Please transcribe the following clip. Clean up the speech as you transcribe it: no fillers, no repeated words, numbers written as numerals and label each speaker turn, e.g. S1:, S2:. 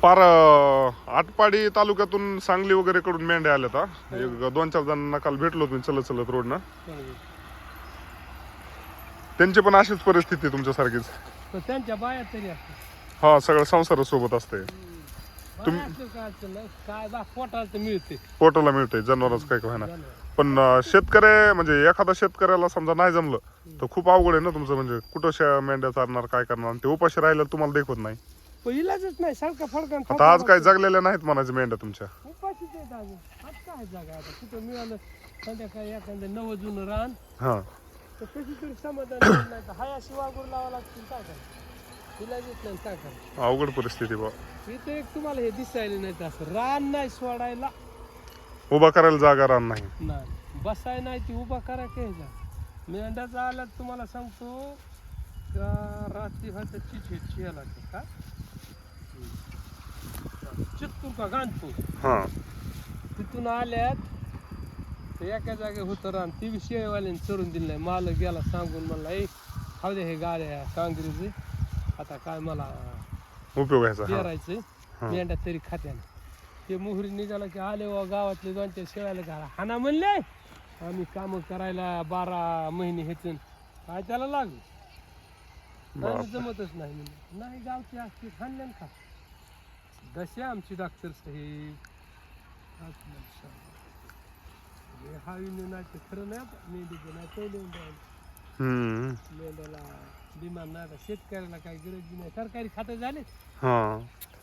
S1: पार आटपाडी तालुक्यातून सांगली वगैरे कडून मेंढ्या आल्यात. एक 2-4 जणांना काल भेटलो तुम्ही चलत चलत रोडनं. त्यांची पण अशीच परिस्थिती तुमच्यासारखीच.
S2: तर त्यांच्या बाया तरी असतात.
S1: हा सगळं संसारासोबत असते.
S2: बाया असलं काय पोटाला मिळते.
S1: पोटाला मिळते जनावरच काय काय ना. पण शेतकरी म्हणजे एखादा शेतकऱ्याला समजा नाही जमलं तर खूप अवघड आहे ना तुमचं. म्हणजे कुठं मेंढ्या चारणार काय करणार. ते उपाशी राहिलं तुम्हाला देखवत नाही.
S2: इलाजच नाही सारखा फडका.
S1: आता आज काय जगलेल्या नाहीत म्हणायचं मेंढ्या तुमच्या.
S2: उपाशीच आहेत अजून. आज काय जागा आता कुठं मिळालं संध्याकाळी एखादं नवं जुनं रान
S1: हा
S2: तर कशी तरी समाधान नाही तर हाय अशी वागून लावा लागतील. काय करायचं इलाजच नाही काय करायचं.
S1: अवघड परिस्थिती बा.
S2: इथं एक तुम्हाला हे दिसायला नाही तर असं रान नाही सोडायला.
S1: उभा करायला जागा रान नाही.
S2: नाही बसाय नाही ती उभा करा घ्यायचा. मेंढ्याचा आला तुम्हाला सांगतो का रात्री व्हायचं चियाला का चित्तूर का गाणपूर
S1: हा
S2: तिथून आल्यात ते एका जागे होतं रान ती बी शेळीवाल्याने चरून दिलं नाही. मालक गेला सांगून म्हणला ए खाऊ दे हे गाड्या कांगरीचे आता काय मला
S1: उपयोग व्हायचा.
S2: पेरायचं मेंढ्या तरी खात्याने. ते मोहरी निघाला की आले व गावातले 2-4 शेळ्याला घाला हाना म्हणले आम्ही काम करायला 12 महिने हेतून काय त्याला लागू नाही जमतच नाही म्हणून नाही गावची असते खाल्ल्यान का दशे आमची डॉक्टर साहेब हा नाही ते खरं नाही मेंढीचं नाही पहिले मेंढ्याला डिमांड नाही. शेतकऱ्याला काही गरज नाही. सरकारी खाते झाले
S1: हा